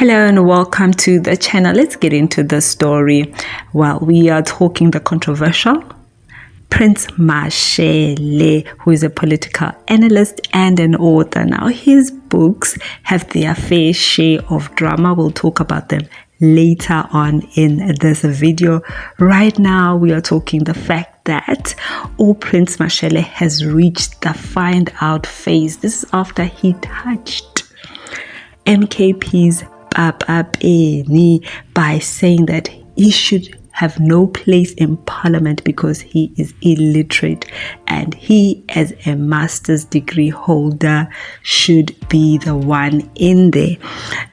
Hello and welcome to the channel. Let's get into the story. Well, we are talking the controversial Prince Mashele, who is a political analyst and an author. Now, his books have their fair share of drama. We'll talk about them later on in this video. Right now, we are talking the fact that Prince Mashele has reached the find out phase. This is after he touched MKP's by saying that he should have no place in Parliament because he is illiterate and he, as a master's degree holder, should be the one in there.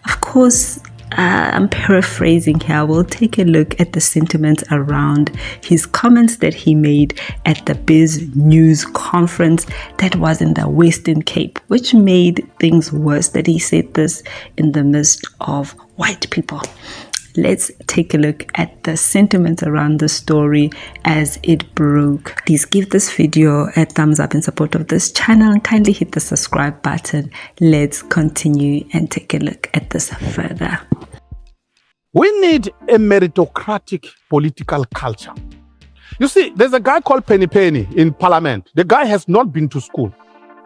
Of course, I'm paraphrasing here. We'll take a look at the sentiments around his comments that he made at the Biz News conference that was in the Western Cape, which made things worse that he said this in the midst of white people. Let's take a look at the sentiments around the story as it broke. Please give this video a thumbs up in support of this channel and kindly hit the subscribe button. Let's continue and take a look at this further. We need a meritocratic political culture. You see, there's a guy called Penny in Parliament. The guy has not been to school.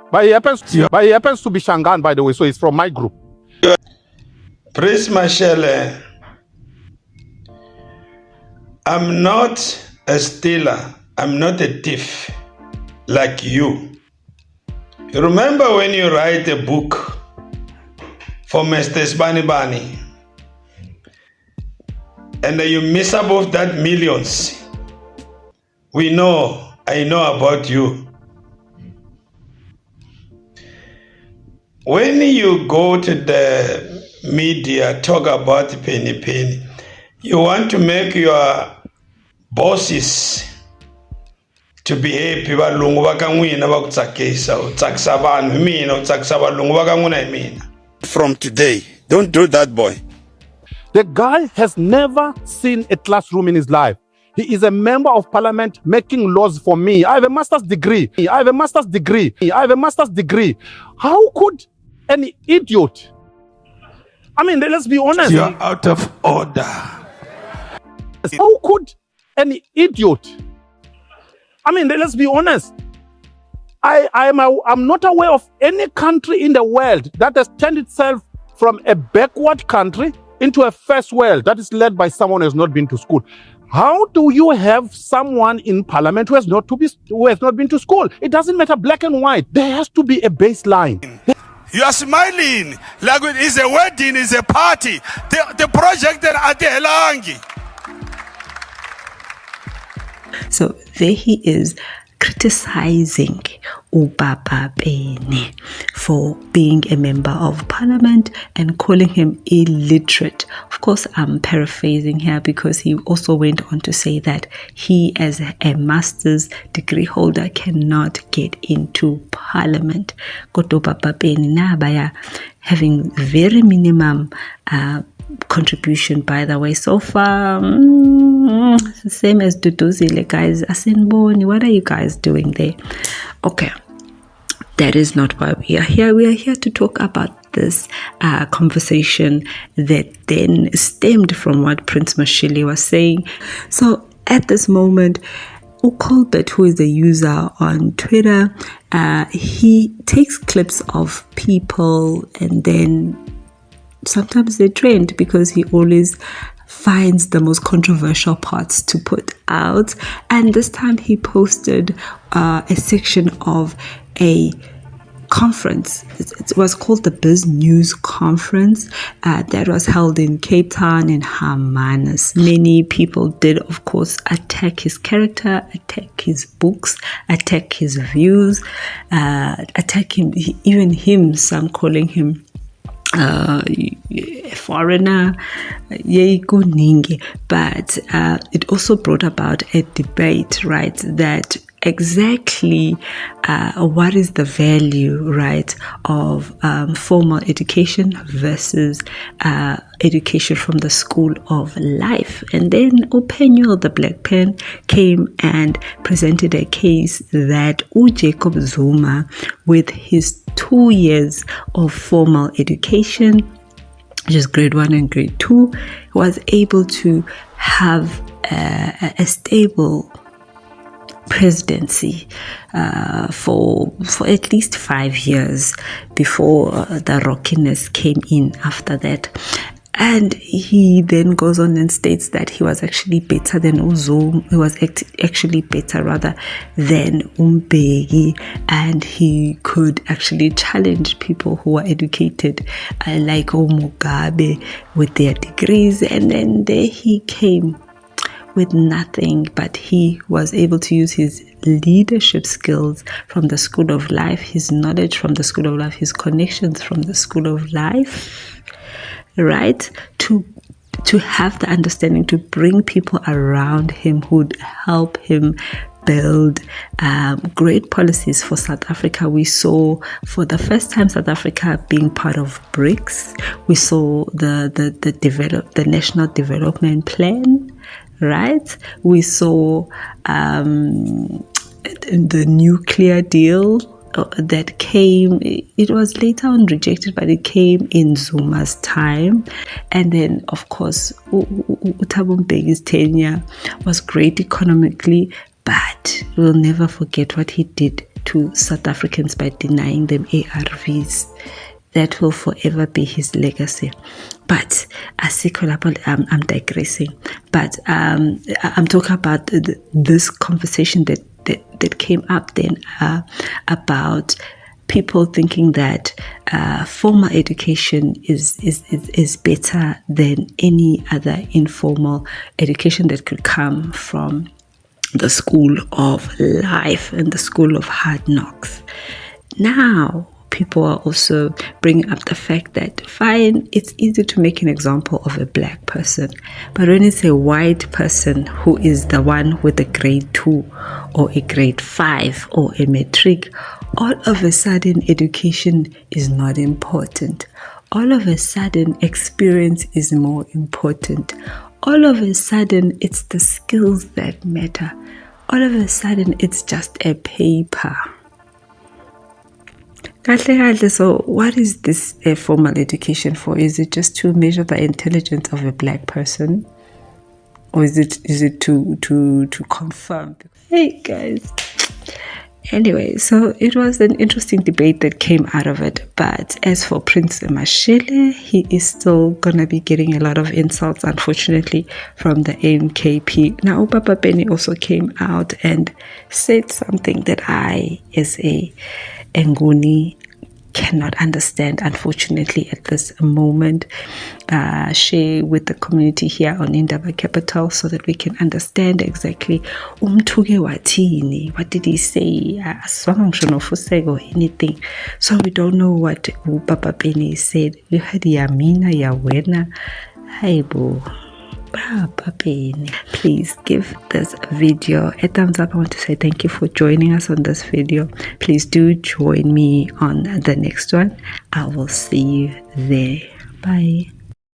But he happens to be Shangaan, by the way, so he's from my group. Prince Mashele, I'm not a stealer. I'm not a thief like you. You remember when you write a book for Mr. Bani and you miss above that millions? I know about you. When you go to the media, talk about Penny, you want to make your bosses to be happy. From today, don't do that, boy. The guy has never seen a classroom in his life. He is a member of Parliament making laws for me. I have a master's degree. How could an idiot? I mean, let's be honest. You're out of order. How could an idiot? I mean, let's be honest. I'm not aware of any country in the world that has turned itself from a backward country into a first world that is led by someone who has not been to school. How do you have someone in Parliament who has not been to school? It doesn't matter black and white. There has to be a baseline. You are smiling like it is a wedding, is a party. The project that are there langi. So there he is criticizing Ubaba Bene for being a member of Parliament and calling him illiterate. Of course, I'm paraphrasing here because he also went on to say that he, as a master's degree holder, cannot get into Parliament. Ubaba Bene nabaya having very minimum contribution, by the way, so far. Same as Duduzile, guys. Asinboni, what are you guys doing there? Okay, that is not why we are here. We are here to talk about this conversation that then stemmed from what Prince Mashele was saying. So at this moment, Colbert, who is a user on Twitter, he takes clips of people and then sometimes they trend because he always finds the most controversial parts to put out. And this time he posted a section of a conference. It was called the Biz News conference that was held in Cape Town in Hermanus. Many people did, of course, attack his character, attack his books, attack his views, attack him, even him, some calling him a foreigner, but it also brought about a debate, right, that exactly what is the value, right, of formal education versus education from the school of life. And then Openyo, the Black Pen, came and presented a case that Jacob Zuma, with his 2 years of formal education, which is grade 1 and grade 2, was able to have a stable presidency for at least 5 years before the rockiness came in after that. And he then goes on and states that he was actually better than Zuma. He was actually better rather than Mbeki, and he could actually challenge people who were educated like Mugabe with their degrees. And then there he came with nothing, but he was able to use his leadership skills from the school of life, his knowledge from the school of life, his connections from the school of life, right, to have the understanding, to bring people around him who would help him build great policies for South Africa. We saw for the first time South Africa being part of BRICS. We saw the National Development Plan, right? We saw the nuclear deal that came. It was later on rejected, but it came in Zuma's time. And then, of course, Thabo Mbeki's tenure was great economically, but we'll never forget what he did to South Africans by denying them ARVs. That will forever be his legacy. But I'm digressing. But I'm talking about this conversation that came up then about people thinking that formal education is better than any other informal education that could come from the school of life and the school of hard knocks. Now, people are also bringing up the fact that, fine, it's easy to make an example of a black person, but when it's a white person who is the one with a grade 2 or a grade 5 or a matric, all of a sudden education is not important. All of a sudden experience is more important. All of a sudden it's the skills that matter. All of a sudden it's just a paper. So what is this formal education for? Is it just to measure the intelligence of a black person? Or is it to confirm? Hey guys. Anyway, so it was an interesting debate that came out of it. But as for Prince Mashele, he is still gonna be getting a lot of insults, unfortunately, from the MKP. Now, Papa Benny also came out and said something that I, as a Nguni, cannot understand, unfortunately, at this moment. Share with the community here on Indaba Capital so that we can understand exactly umthuke wathini. What did he say? Or anything. So we don't know what Papa Penny said. We had Yamina, Yawena. Hi, boo. Please give this video a thumbs up. I want to say thank you for joining us on this video. Please do join me on the next one. I will see you there. Bye.